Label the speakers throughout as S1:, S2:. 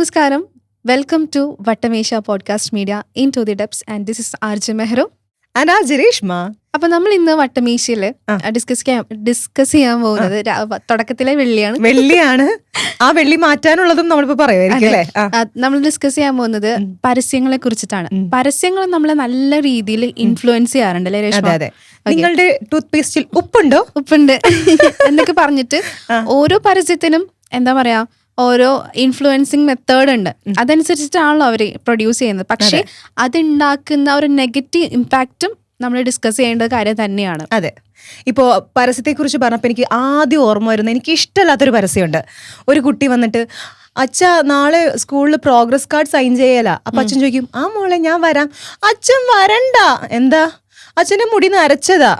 S1: നമസ്കാരം. Welcome to Vattamesha podcast media into the depths and this is RJ Mehru
S2: and RJ Reshma.
S1: അപ്പൊ നമ്മൾ ഇന്ന് വട്ടമേശയില് discuss ചെയ്യാൻ പോകുന്നത് തുടക്കത്തിലെ വെള്ളിയാണ്.
S2: ആ വെള്ളി മാറ്റാനുള്ളതും നമ്മളിപ്പോ പറയുമായിരിക്കും അല്ലേ?
S1: നമ്മൾ ഡിസ്കസ് ചെയ്യാൻ പോകുന്നത് പരസ്യങ്ങളെ കുറിച്ചിട്ടാണ്. പരസ്യങ്ങൾ നമ്മളെ നല്ല രീതിയിൽ ഇൻഫ്ലുവൻസ് ചെയ്യാറുണ്ട് അല്ലേ രേഷ്മ?
S2: അതെ. നിങ്ങളുടെ ടൂത്ത് പേസ്റ്റിൽ ഉപ്പുണ്ട്
S1: എന്നൊക്കെ പറഞ്ഞിട്ട് ഓരോ പരസ്യത്തിനും എന്താ പറയാ ഓരോ ഇൻഫ്ലുവൻസിങ് മെത്തേഡ് ഉണ്ട്. അതനുസരിച്ചിട്ടാണല്ലോ അവര് പ്രൊഡ്യൂസ് ചെയ്യുന്നത്. പക്ഷെ അതുണ്ടാക്കുന്ന ഒരു നെഗറ്റീവ് ഇമ്പാക്റ്റും നമ്മൾ ഡിസ്കസ് ചെയ്യേണ്ട കാര്യം തന്നെയാണ്.
S2: അതെ. ഇപ്പോൾ പരസ്യത്തെ കുറിച്ച് പറഞ്ഞപ്പോൾ എനിക്ക് ആദ്യം ഓർമ്മ വരുന്നത്, എനിക്ക് ഇഷ്ടമല്ലാത്തൊരു പരസ്യമുണ്ട്. ഒരു കുട്ടി വന്നിട്ട്, അച്ഛ നാളെ സ്കൂളിൽ പ്രോഗ്രസ് കാർഡ് സൈൻ ചെയ്യല. അപ്പൊ അച്ഛൻ ചോദിക്കും, ആ മോളെ ഞാൻ വരാം. അച്ഛൻ വരണ്ട. എന്താ? അച്ഛന്റെ മുടി നരച്ചതാ.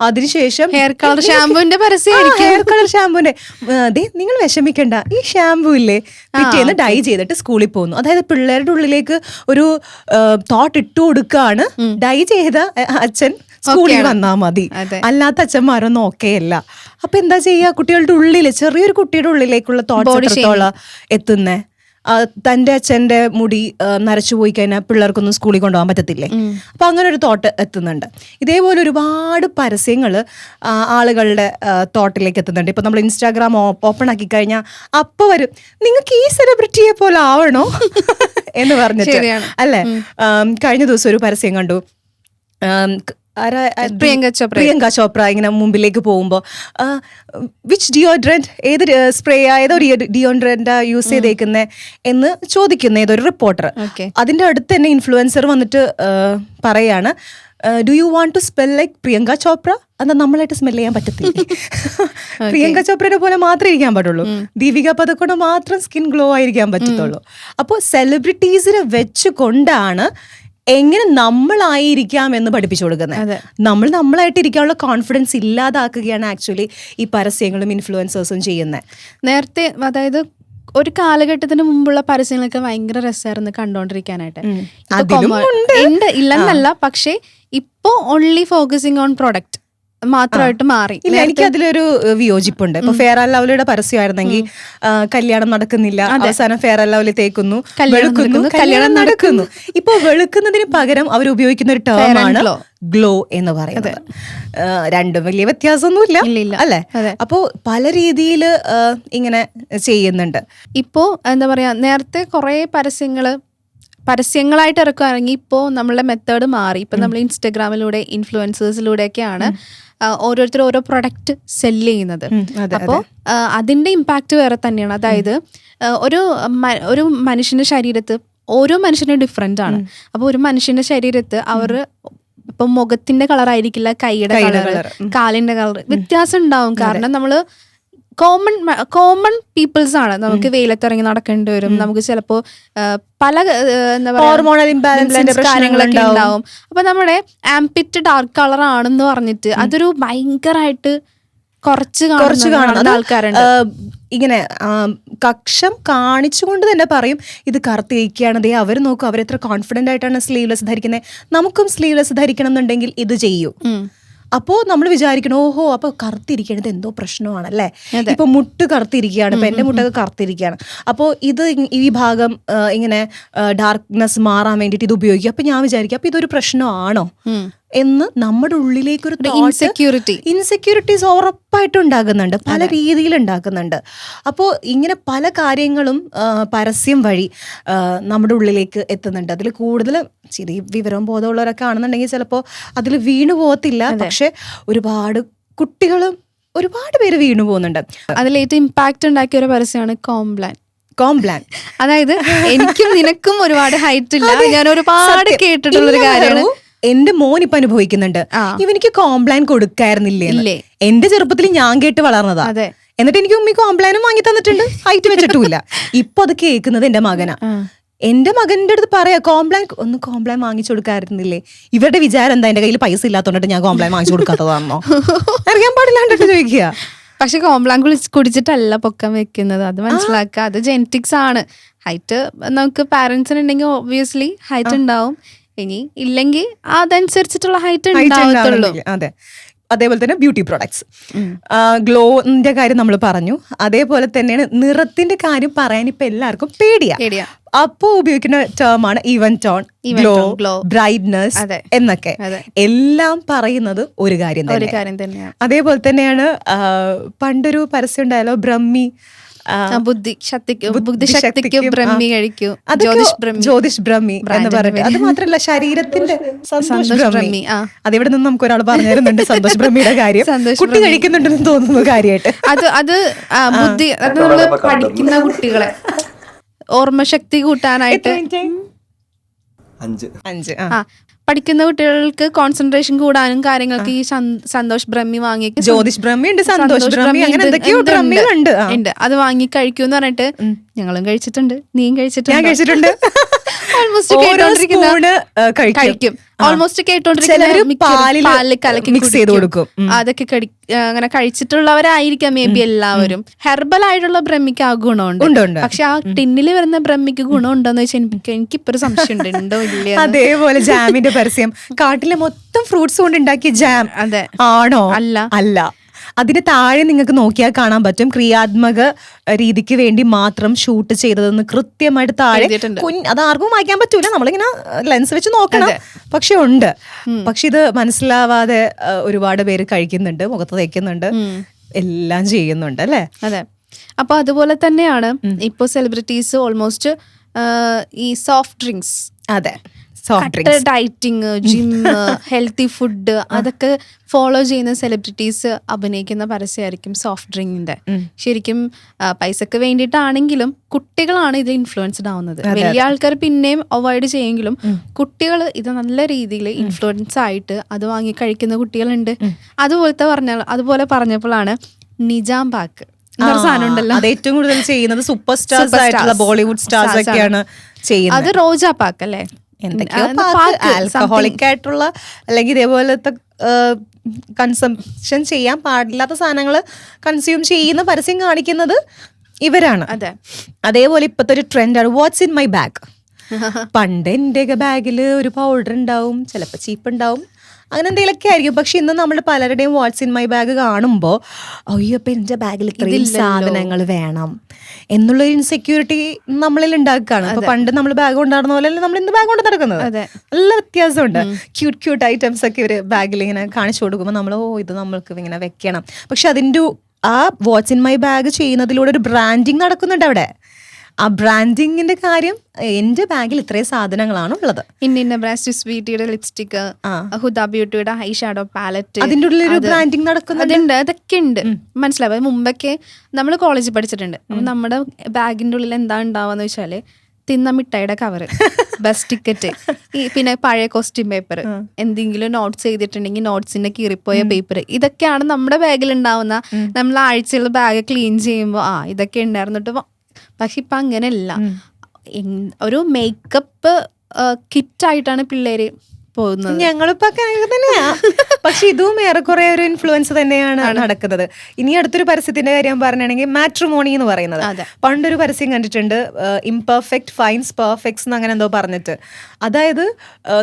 S2: അതിനുശേഷം
S1: ഹെയർ കളർ ഷാമ്പൂന്റെ പരസ്യമായിരിക്കും.
S2: ഹെയർ കളർ ഷാമ്പൂന്റെ നിങ്ങൾ വിഷമിക്കണ്ട, ഈ ഷാമ്പൂ ഇല്ലേ പിറ്റേന്ന് ഡൈ ചെയ്തിട്ട് സ്കൂളിൽ പോകുന്നു. അതായത് പിള്ളേരുടെ ഉള്ളിലേക്ക് ഒരു തോട്ട് ഇട്ടു കൊടുക്കാണ്, ഡൈ ചെയ്ത അച്ഛൻ സ്കൂളിൽ വന്നാ മതി, അല്ലാത്ത അച്ഛന്മാരൊന്നും ഓക്കെയല്ല. അപ്പൊ എന്താ ചെയ്യാ? കുട്ടികളുടെ ഉള്ളില്, ചെറിയൊരു കുട്ടിയുടെ ഉള്ളിലേക്കുള്ള തോട്ട്സ് എത്രത്തോളം എത്തുന്നേ? തൻ്റെ അച്ഛൻ്റെ മുടി നരച്ചു പോയി കഴിഞ്ഞാൽ പിള്ളേർക്കൊന്നും സ്കൂളിൽ കൊണ്ടുപോകാൻ പറ്റത്തില്ലേ? അപ്പം അങ്ങനെ ഒരു തോട്ട് എത്തുന്നുണ്ട്. ഇതേപോലെ ഒരുപാട് പരസ്യങ്ങൾ ആളുകളുടെ തോട്ടിലേക്ക് എത്തുന്നുണ്ട്. ഇപ്പം നമ്മൾ ഇൻസ്റ്റാഗ്രാം ഓപ്പൺ ആക്കി കഴിഞ്ഞാൽ അപ്പോൾ വരും, നിങ്ങൾക്ക് ഈ സെലിബ്രിറ്റിയെ പോലെ ആവണോ എന്ന് പറഞ്ഞിട്ട് അല്ലേ? കഴിഞ്ഞ ദിവസം ഒരു പരസ്യം കണ്ടു. പ്രിയങ്ക ചോപ്ര ഇങ്ങനെ മുമ്പിലേക്ക് പോകുമ്പോ വിച്ച് ഡിയോഡ്രന്റ്, ഏത് സ്പ്രേ ഏതോ ഡിയോഡ്രന്റാ യൂസ് ചെയ്തേക്കുന്നേ എന്ന് ചോദിക്കുന്ന ഏതൊരു റിപ്പോർട്ടർ. അതിന്റെ അടുത്ത് തന്നെ ഇൻഫ്ലുവൻസർ വന്നിട്ട് പറയാണ്, do you want to smell like Priyanka Chopra? എന്താ നമ്മളായിട്ട് സ്മെൽ ചെയ്യാൻ പറ്റത്തില്ല. പ്രിയങ്ക ചോപ്രനെ പോലെ മാത്രമേ ഇരിക്കാൻ പാടുള്ളൂ. ദീപിക പദക്കോടെ മാത്രം സ്കിൻ ഗ്ലോ ആയിരിക്കാൻ പറ്റത്തുള്ളൂ. അപ്പോൾ സെലിബ്രിറ്റീസിനെ വെച്ച് കൊണ്ടാണ് എങ്ങനെ നമ്മളായിരിക്കാം എന്ന് പഠിപ്പിച്ചു കൊടുക്കുന്നത്. നമ്മളായിട്ട് ഇരിക്കാനുള്ള കോൺഫിഡൻസ് ഇല്ലാതാക്കുകയാണ് ആക്ച്വലി ഈ പരസ്യങ്ങളും ഇൻഫ്ലുവൻസേഴ്സും ചെയ്യുന്നത്.
S1: നേരത്തെ അതായത് ഒരു കാലഘട്ടത്തിന് മുമ്പുള്ള പരസ്യങ്ങളൊക്കെ ഭയങ്കര രസമായിരുന്നു കണ്ടോണ്ടിരിക്കാനായിട്ട്. ഉണ്ട് ഇല്ലെന്നല്ല, പക്ഷെ ഇപ്പോ ഓൺലി ഫോക്കസിങ് ഓൺ പ്രൊഡക്റ്റ് മാത്രമായിട്ട് മാറി.
S2: ഇല്ല, എനിക്ക് അതിലൊരു വിയോജിപ്പുണ്ട്. ഇപ്പൊ ഫെയർ ആൻഡ് ലവ്ലിയുടെ പരസ്യമായിരുന്നെങ്കിൽ കല്യാണം നടക്കുന്നില്ല, അവസാനം ഫെയർ ആൻഡ് ലവ്ലി തേക്കുന്നു, വെളുക്കുന്നു, കല്യാണം നടക്കുന്നു. ഇപ്പൊ വെളുക്കുന്നതിന് പകരം അവർ ഉപയോഗിക്കുന്ന ഒരു ടേമാണ് ഗ്ലോ എന്ന് പറയുന്നത്. രണ്ടും വലിയ വ്യത്യാസമൊന്നുമില്ല അല്ലെ? അപ്പോ പല രീതിയിൽ ഇങ്ങനെ ചെയ്യുന്നുണ്ട്.
S1: ഇപ്പോ എന്താ പറയാ, നേരത്തെ കുറെ പരസ്യങ്ങളായിട്ട് ഇറക്കുകയാണെങ്കിൽ ഇപ്പോൾ നമ്മളുടെ മെത്തേഡ് മാറി. ഇപ്പം നമ്മൾ ഇൻസ്റ്റഗ്രാമിലൂടെ ഇൻഫ്ലുവൻസേഴ്സിലൂടെയൊക്കെയാണ് ഓരോരുത്തർ ഓരോ പ്രൊഡക്റ്റ് സെല്ല് ചെയ്യുന്നത്. അപ്പോൾ അതിൻ്റെ ഇമ്പാക്റ്റ് വേറെ തന്നെയാണ്. അതായത് ഒരു മനുഷ്യൻ്റെ ശരീരത്ത് ഓരോ മനുഷ്യനും ഡിഫറെൻ്റ് ആണ്. അപ്പോൾ ഒരു മനുഷ്യൻ്റെ ശരീരത്ത് അവർ ഇപ്പം മുഖത്തിൻ്റെ കളറായിരിക്കില്ല കൈയുടെ കളർ, കാലിൻ്റെ കളർ വ്യത്യാസം ഉണ്ടാവും. കാരണം നമ്മൾ കോമൺ പീപ്പിൾസ് ആണ്. നമുക്ക് വെയിലത്തിറങ്ങി നടക്കേണ്ടി വരും. നമുക്ക് ചിലപ്പോ പല എന്താ പറയുക കാര്യങ്ങളൊക്കെ ഉണ്ടാവും. അപ്പൊ നമ്മുടെ ആംപിറ്റ് ഡാർക്ക് കളർ ആണെന്ന് പറഞ്ഞിട്ട് അതൊരു ഭയങ്കരമായിട്ട് കുറച്ച് കാണുന്ന ആൾക്കാരുണ്ട്.
S2: ഇങ്ങനെ കക്ഷം കാണിച്ചുകൊണ്ട് തന്നെ പറയും, ഇത് കറുത്തിരിക്കുകയാണ്, അവർ നോക്കും അവരെത്ര കോൺഫിഡന്റ് ആയിട്ടാണ് സ്ലീവ്ലെസ് ധരിക്കുന്നത്, നമുക്കും സ്ലീവ്ലെസ് ധരിക്കണം എന്നുണ്ടെങ്കിൽ ഇത് ചെയ്യും. അപ്പോൾ നമ്മൾ വിചാരിക്കണം, ഓഹോ അപ്പൊ കറുത്തിരിക്കണത് എന്തോ പ്രശ്നമാണല്ലേ. ഇപ്പൊ മുട്ട് കറുത്തിരിക്കുകയാണ്, ഇപ്പൊ എന്റെ മുട്ടൊക്കെ കറുത്തിരിക്കുകയാണ്, അപ്പോൾ ഇത് ഈ ഭാഗം ഇങ്ങനെ ഡാർക്ക്നെസ് മാറാൻ വേണ്ടിയിട്ട് ഇത് ഉപയോഗിക്കും. അപ്പൊ ഞാൻ വിചാരിക്കും, അപ്പൊ ഇതൊരു പ്രശ്നമാണോ എന്ന് നമ്മുടെ ഉള്ളിലേക്കൊരു ഇൻസെക്യൂരിറ്റീസ് ഉറപ്പായിട്ടും ഉണ്ടാകുന്നുണ്ട്, പല രീതിയിൽ ഉണ്ടാക്കുന്നുണ്ട്. അപ്പോൾ ഇങ്ങനെ പല കാര്യങ്ങളും പരസ്യം വഴി നമ്മുടെ ഉള്ളിലേക്ക് എത്തുന്നുണ്ട്. അതിൽ കൂടുതൽ ചെറിയ വിവരവും ബോധമുള്ളവരൊക്കെ ആണെന്നുണ്ടെങ്കിൽ ചിലപ്പോൾ അതിൽ വീണു പോകത്തില്ല. പക്ഷെ കുട്ടികളും ഒരുപാട് പേര് വീണു പോകുന്നുണ്ട്.
S1: അതിലേറ്റവും ഇമ്പാക്റ്റ് ഉണ്ടാക്കിയ ഒരു പരസ്യമാണ്
S2: കോംപ്ലാൻ.
S1: അതായത് എനിക്കും നിനക്കും ഒരുപാട് ഹൈറ്റ് ഇല്ല, ഞാൻ ഒരുപാട് കേട്ടിട്ടുള്ളൊരു കാര്യമാണ്.
S2: എന്റെ മോൻ ഇപ്പൊ അനുഭവിക്കുന്നുണ്ട്, ഇവനിക്ക് കോംപ്ലാൻ കൊടുക്കായിരുന്നില്ലേ. എന്റെ ചെറുപ്പത്തിൽ ഞാൻ കേട്ട് വളർന്നതാ. എന്നിട്ട് എനിക്ക് ഉമ്മി കോംപ്ലാനും വാങ്ങി തന്നിട്ടുണ്ട്, ഹൈറ്റ് വെച്ചിട്ടുമില്ല. ഇപ്പൊ അത് കേൾക്കുന്നത് എന്റെ മകനാ. എന്റെ മകന്റെ അടുത്ത് പറയാ, കോംപ്ലാൻ വാങ്ങിച്ചു കൊടുക്കാറുന്നില്ലേ. ഇവരുടെ വിചാരം എന്താ, എന്റെ കയ്യിൽ പൈസ ഇല്ലാത്തോണ്ടിട്ട് ഞാൻ കോംപ്ലാൻ വാങ്ങിച്ചു കൊടുക്കാത്തതാണോ? അറിയാൻ പാടില്ലാണ്ടിട്ട് ചോദിക്കുക.
S1: പക്ഷെ കോംപ്ലാൻ കുടിച്ചിട്ടല്ല പൊക്കം വെക്കുന്നത്, അത് മനസ്സിലാക്കുക. അത് ജെനറ്റിക്സ് ആണ്. ഹൈറ്റ് നമുക്ക് പാരന്റ്സിനുണ്ടെങ്കിൽ ഒബ്വിയസ്ലി ഹൈറ്റ് ഉണ്ടാവും, ഇനി ഇല്ലെങ്കിൽ അതനുസരിച്ചിട്ടുള്ള ഹൈറ്റ് ഉണ്ടാവത്തുള്ളൂ.
S2: അതെ. അതേപോലെ തന്നെ ബ്യൂട്ടി പ്രോഡക്ട്സ്, ഗ്ലോന്റെ കാര്യം നമ്മൾ പറഞ്ഞു. അതേപോലെ തന്നെയാണ് നിറത്തിന്റെ കാര്യം പറയാൻ ഇപ്പൊ എല്ലാവർക്കും പേടിയാ. അപ്പോ ഉപയോഗിക്കുന്ന ടേമാണ് ഈവൻ ടോൺ, ഗ്ലോ, ബ്രൈറ്റ്നസ് എന്നൊക്കെ. എല്ലാം പറയുന്നത് ഒരു കാര്യം തന്നെ. അതേപോലെ തന്നെയാണ് പണ്ടൊരു പരസ്യം ഉണ്ടായാലോ, ബ്രഹ്മി
S1: ബുദ്ധിശക്തിക്ക് ബ്രഹ്മി കഴിക്കൂ,
S2: ജ്യോതിഷ് ബ്രഹ്മി എന്ന് പറഞ്ഞിട്ട്. അത് മാത്രല്ല ശരീരത്തിന്റെ സന്തോഷ് ബ്രഹ്മി. അതെവിടെ നിന്ന് നമുക്ക് ഒരാൾ പറഞ്ഞു തരുന്നുണ്ട് സന്തോഷ് ബ്രഹ്മിയുടെ കാര്യം. കുട്ടി കഴിക്കുന്നുണ്ടെന്ന് തോന്നുന്നു കാര്യമായിട്ട്.
S1: അത് ബുദ്ധി, അത് നമ്മള് പഠിക്കുന്ന കുട്ടികളെ ഓർമ്മശക്തി കൂട്ടാനായിട്ട് പഠിക്കുന്ന കുട്ടികൾക്ക് കോൺസെൻട്രേഷൻ കൂടാനും കാര്യങ്ങൾക്ക് ഈ സന്തോഷ് ബ്രഹ്മി വാങ്ങി,
S2: ജ്യോതിഷ് ബ്രഹ്മി ഉണ്ട്, സന്തോഷ് ബ്രഹ്മി, അങ്ങനെ എന്തൊക്കെയോ ബ്രഹ്മികളുണ്ട്.
S1: അത് വാങ്ങി കഴിക്കൂന്ന് പറഞ്ഞിട്ട് ഞങ്ങളും കഴിച്ചിട്ടുണ്ട്, നീയും
S2: കഴിച്ചിട്ടുണ്ട്.
S1: ഓൾമോസ്റ്റ് അതൊക്കെ അങ്ങനെ കഴിച്ചിട്ടുള്ളവരായിരിക്കാം മേ ബി എല്ലാവരും. ഹെർബൽ ആയിട്ടുള്ള ബ്രഹ്മിക്ക് ആ ഗുണമുണ്ട്, പക്ഷെ ആ ടിന്നിൽ വരുന്ന ബ്രഹ്മിക്ക് ഗുണമുണ്ടോന്ന് വെച്ചാൽ എനിക്കിപ്പോ ഒരു സംശയം ഉണ്ടോ ഇല്ല.
S2: അതേപോലെ ജാമിന്റെ പരസ്യം, കാട്ടിലെ മൊത്തം ഫ്രൂട്ട്സ് കൊണ്ട് ഉണ്ടാക്കിയ ജാം ആണോ? അല്ല. അതിന് താഴെ നിങ്ങൾക്ക് നോക്കിയാൽ കാണാൻ പറ്റും, ക്രിയാത്മക രീതിക്ക് വേണ്ടി മാത്രം ഷൂട്ട് ചെയ്തതെന്ന് കൃത്യമായിട്ട് താഴെ. അത് ആർക്കും വായിക്കാൻ പറ്റൂല, നമ്മളിങ്ങനെ ലെൻസ് വെച്ച് നോക്കണം. പക്ഷെ ഉണ്ട്. പക്ഷെ ഇത് മനസ്സിലാവാതെ ഒരുപാട് പേര് കഴിക്കുന്നുണ്ട്, മുഖത്ത് തേക്കുന്നുണ്ട്, എല്ലാം ചെയ്യുന്നുണ്ട് അല്ലേ?
S1: അതെ. അപ്പൊ അതുപോലെ തന്നെയാണ് ഇപ്പൊ സെലിബ്രിറ്റീസ് ഓൾമോസ്റ്റ് ഈ soft drinks, dieting, gym, healthy food അതൊക്കെ ഫോളോ ചെയ്യുന്ന സെലിബ്രിറ്റീസ് അഭിനയിക്കുന്ന പരസ്യമായിരിക്കും സോഫ്റ്റ് ഡ്രിങ്കിന്റെ. ശരിക്കും പൈസക്ക് വേണ്ടിയിട്ടാണെങ്കിലും കുട്ടികളാണ് ഇത് ഇൻഫ്ലുവൻസ്ഡ് ആവുന്നത്. വലിയ ആൾക്കാർ പിന്നെയും അവോയ്ഡ് ചെയ്യെങ്കിലും കുട്ടികൾ ഇത് നല്ല രീതിയിൽ ഇൻഫ്ലുവൻസ് ആയിട്ട് അത് വാങ്ങി കഴിക്കുന്ന കുട്ടികളുണ്ട്. അതുപോലെ പറഞ്ഞപ്പോഴാണ് നിജാം പാക്ക് എന്നൊരു സാധനം ഉണ്ടല്ലോ,
S2: അത് ഏറ്റവും കൂടുതൽ ചെയ്യുന്നത് സൂപ്പർ സ്റ്റാർസ് ആയിട്ടുള്ള ബോളിവുഡ് സ്റ്റാർസ് ഒക്കെയാണ് ചെയ്യുന്നത്.
S1: അത് റോജാ പാക്ക് അല്ലേ?
S2: ആൽക്കഹോളിക് ആയിട്ടുള്ള അല്ലെങ്കിൽ ഇതേപോലത്തെ കൺസംഷൻ ചെയ്യാൻ പാടില്ലാത്ത സാധനങ്ങൾ കൺസ്യൂം ചെയ്യുന്ന പരസ്യം കാണിക്കുന്നത് ഇവരാണ്. അതേപോലെ ഇപ്പത്തെ ഒരു ട്രെൻഡാണ് വാട്ട്സ് ഇൻ മൈ ബാഗ്. പണ്ട് എന്റെയൊക്കെ ബാഗില് ഒരു പൗഡർ ഉണ്ടാവും, ചിലപ്പോൾ ചീപ്പ് ഉണ്ടാവും, അങ്ങനെ എന്തെങ്കിലുമൊക്കെ ആയിരിക്കും. പക്ഷെ ഇന്ന് നമ്മൾ പലരുടെയും വാട്ട്സ് ഇൻ മൈ ബാഗ് കാണുമ്പോൾ അയ്യോ ഇപ്പൊ എന്റെ ബാഗിൽ ഇത്രയും സാധനങ്ങൾ വേണം എന്നുള്ളൊരു ഇൻസെക്യൂരിറ്റി നമ്മളിൽ ഉണ്ടാക്കുകയാണ്. അപ്പൊ പണ്ട് നമ്മൾ ബാഗ് കൊണ്ടാടുന്ന പോലെ നമ്മൾ ഇന്ന് ബാഗ് കൊണ്ട് നടക്കുന്നത്. നല്ല വ്യത്യാസമുണ്ട്. ക്യൂട്ട് ഐറ്റംസ് ഒക്കെ ഇവര് ബാഗിൽ ഇങ്ങനെ കാണിച്ചു കൊടുക്കുമ്പോൾ നമ്മൾ ഇത് നമ്മൾക്ക് ഇങ്ങനെ വെക്കണം. പക്ഷെ അതിൻ്റെ ആ വാട്ട്സ് ഇൻ മൈ ബാഗ് ചെയ്യുന്നതിലൂടെ ഒരു ബ്രാൻഡിങ് നടക്കുന്നുണ്ട് അവിടെ. ആ ബ്രാൻഡിങ്ങിന്റെ കാര്യം, എന്റെ ബാഗിൽ ഇത്രയും സാധനങ്ങളാണ് ഉള്ളത്.
S1: ഇന്ന brand സ്വീറ്റിയുടെ lipstick, Huda ബ്യൂട്ടിയുടെ I shadow palette,
S2: അതിന്റെ ഉള്ളിൽ ഒരു ബ്രാൻഡിങ് നടക്കുന്നുണ്ട്.
S1: അതൊക്കെ ഉണ്ട്, മനസ്സിലാവും. മുമ്പൊക്കെ നമ്മൾ കോളേജിൽ പഠിച്ചിട്ടുണ്ട്. അപ്പൊ നമ്മുടെ ബാഗിന്റെ ഉള്ളിൽ എന്താ ഉണ്ടാവാന്ന് വെച്ചാല് തിന്ന മിഠായിയുടെ കവറ്, ബസ് ടിക്കറ്റ്, പിന്നെ പഴയ കോസ്റ്റ്യൂം പേപ്പർ, എന്തെങ്കിലും നോട്ട്സ് ചെയ്തിട്ടുണ്ടെങ്കിൽ നോട്ട്സിന്റെ കീറിപ്പോയ പേപ്പർ, ഇതൊക്കെയാണ് നമ്മുടെ ബാഗിൽ ഉണ്ടാവുന്ന. നമ്മൾ ആഴ്ചയുള്ള ബാഗ് ക്ലീൻ ചെയ്യുമ്പോൾ ഇതൊക്കെ ഉണ്ടായിരുന്നിട്ട്. പക്ഷെ ഇപ്പൊ അങ്ങനെയല്ല, ഒരു മേക്കപ്പ് കിറ്റായിട്ടാണ് പിള്ളേര് പോകുന്നത്.
S2: ഞങ്ങളിപ്പോ തന്നെയാ. പക്ഷെ ഇതും ഏറെക്കുറെ ഒരു ഇൻഫ്ലുവൻസ് തന്നെയാണ് നടക്കുന്നത്. ഇനി അടുത്തൊരു പരസ്യത്തിന്റെ കാര്യം പറഞ്ഞാണെങ്കിൽ മാട്രിമോണി എന്ന് പറയുന്നത്. പണ്ടൊരു പരസ്യം കണ്ടിട്ടുണ്ട്, ഇംപെർഫെക്റ്റ് ഫൈൻസ് പെർഫെക്ട്സ് എന്ന് അങ്ങനെ എന്തോ പറഞ്ഞിട്ട്. അതായത്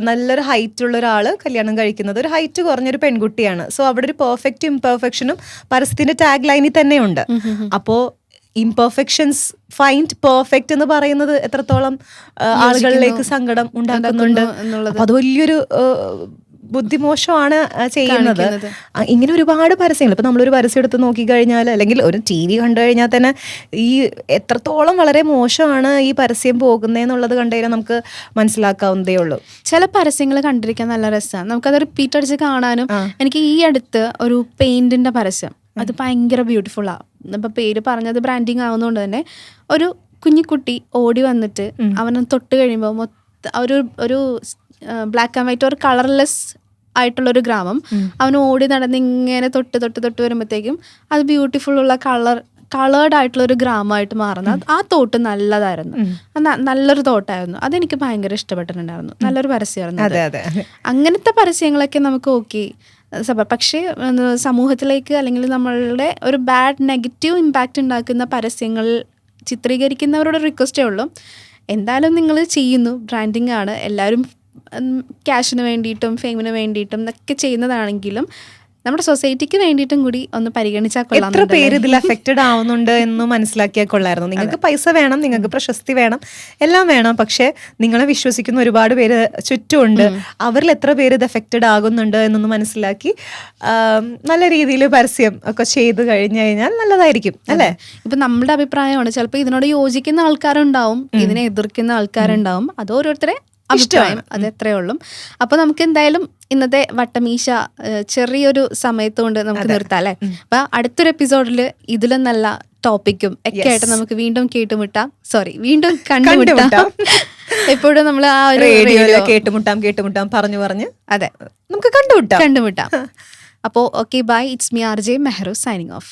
S2: നല്ലൊരു ഹൈറ്റ് ഉള്ള ഒരാള് കല്യാണം കഴിക്കുന്നത് ഒരു ഹൈറ്റ് കുറഞ്ഞൊരു പെൺകുട്ടിയാണ്. സോ അവിടെ ഒരു പെർഫെക്റ്റ് ഇംപെർഫെക്ഷനും പരസ്യത്തിന്റെ ടാഗ് ലൈനിൽ തന്നെയുണ്ട്. അപ്പോ ഇംപെർഫെക്ഷൻസ് ഫൈൻഡ് പെർഫെക്റ്റ് എന്ന് പറയുന്നത് എത്രത്തോളം ആളുകളിലേക്ക് സങ്കടം ഉണ്ടാക്കുന്നുണ്ട്. അപ്പൊ അത് വലിയൊരു ബുദ്ധിമോശമാണ് ചെയ്യുന്നത്. ഇങ്ങനെ ഒരുപാട് പരസ്യങ്ങൾ, ഇപ്പൊ നമ്മളൊരു പരസ്യം എടുത്ത് നോക്കിക്കഴിഞ്ഞാൽ അല്ലെങ്കിൽ ഒരു TV കണ്ടു കഴിഞ്ഞാൽ തന്നെ ഈ എത്രത്തോളം വളരെ മോശമാണ് ഈ പരസ്യം പോകുന്നതെന്നുള്ളത് കണ്ടു കഴിഞ്ഞാൽ നമുക്ക് മനസ്സിലാക്കാവുന്നതേ ഉള്ളൂ.
S1: ചില പരസ്യങ്ങൾ കണ്ടിരിക്കാൻ നല്ല രസമാണ്, നമുക്കത് റിപ്പീറ്റ് അടിച്ച് കാണാനും. എനിക്ക് ഈ അടുത്ത് ഒരു പെയിന്റിന്റെ പരസ്യം, അത് ഭയങ്കര ബ്യൂട്ടിഫുള്ളാ. ഇപ്പൊ പേര് പറഞ്ഞത് ബ്രാൻഡിങ് ആവുന്നതുകൊണ്ട് തന്നെ ഒരു കുഞ്ഞിക്കുട്ടി ഓടി വന്നിട്ട് അവനെ തൊട്ട് കഴിയുമ്പോൾ ഒരു ബ്ലാക്ക് ആൻഡ് വൈറ്റ് ഒരു കളർലെസ് ആയിട്ടുള്ളൊരു ഗ്രാമം, അവൻ ഓടി നടന്ന് ഇങ്ങനെ തൊട്ട് വരുമ്പോഴത്തേക്കും അത് ബ്യൂട്ടിഫുൾ ഉള്ള കളേർഡ് ആയിട്ടുള്ള ഒരു ഗ്രാമമായിട്ട് മാറുന്നത്. ആ തോട്ട് നല്ലതായിരുന്നു, നല്ലൊരു തോട്ടായിരുന്നു. അതെനിക്ക് ഭയങ്കര ഇഷ്ടപ്പെട്ടിട്ടുണ്ടായിരുന്നു. നല്ലൊരു പരസ്യമായിരുന്നു. അങ്ങനത്തെ പരസ്യങ്ങളൊക്കെ നമുക്ക് ഓക്കെ. പക്ഷേ സമൂഹത്തിലേക്ക് അല്ലെങ്കിൽ നമ്മളുടെ ഒരു ബാഡ് നെഗറ്റീവ് ഇമ്പാക്റ്റ് ഉണ്ടാക്കുന്ന പരസ്യങ്ങൾ ചിത്രീകരിക്കുന്നവരോട് റിക്വസ്റ്റേ ഉള്ളൂ. എന്തായാലും നിങ്ങൾ ചെയ്യുന്നു, ബ്രാൻഡിങ് ആണ്, എല്ലാവരും ക്യാഷിന് വേണ്ടിയിട്ടും ഫെയിമിന് വേണ്ടിയിട്ടും ഒക്കെ ചെയ്യുന്നതാണെങ്കിലും നമ്മുടെ സൊസൈറ്റിക്ക് വേണ്ടിയിട്ടും കൂടി ഒന്ന് പരിഗണിച്ചാൽ കൊള്ളാം.
S2: എത്ര പേര് ഇതിൽ അഫക്റ്റഡ് ആവുന്നുണ്ട് എന്ന് മനസ്സിലാക്കിയാൽ കൊള്ളായിരുന്നു. നിങ്ങൾക്ക് പൈസ വേണം, നിങ്ങൾക്ക് പ്രശസ്തി വേണം, എല്ലാം വേണം, പക്ഷെ നിങ്ങളെ വിശ്വസിക്കുന്ന ഒരുപാട് പേര് ചുറ്റുമുണ്ട്. അവരിൽ എത്ര പേര് ഇത് എഫക്റ്റഡ് ആകുന്നുണ്ട് എന്നൊന്ന് മനസ്സിലാക്കി നല്ല രീതിയിൽ പരസ്യം ഒക്കെ ചെയ്ത് കഴിഞ്ഞു കഴിഞ്ഞാൽ നല്ലതായിരിക്കും അല്ലേ?
S1: ഇപ്പൊ നമ്മുടെ അഭിപ്രായമാണ്, ചിലപ്പോൾ ഇതിനോട് യോജിക്കുന്ന ആൾക്കാരുണ്ടാവും, ഇതിനെ എതിർക്കുന്ന ആൾക്കാരുണ്ടാവും, അത് ഓരോരുത്തരെ അഭിപ്രായം, അത് എത്രയേ ഉള്ളൂ. അപ്പൊ നമുക്ക് എന്തായാലും ഇന്നത്തെ വട്ടമീശ ചെറിയൊരു സമയത്തുകൊണ്ട് നമുക്ക് നിർത്താം അല്ലെ. അപ്പൊ അടുത്തൊരു എപ്പിസോഡിൽ ഇതിലും നല്ല ടോപ്പിക്കും ഒക്കെ ആയിട്ട് നമുക്ക് വീണ്ടും വീണ്ടും കണ്ടുമുട്ടാം. എപ്പോഴും നമ്മൾ ആ ഒരു
S2: കേട്ടുമുട്ടാം പറഞ്ഞു
S1: അതെ
S2: നമുക്ക് കണ്ടുമുട്ടാം.
S1: അപ്പോ okay, bye. It's me RJ Mehru's signing of.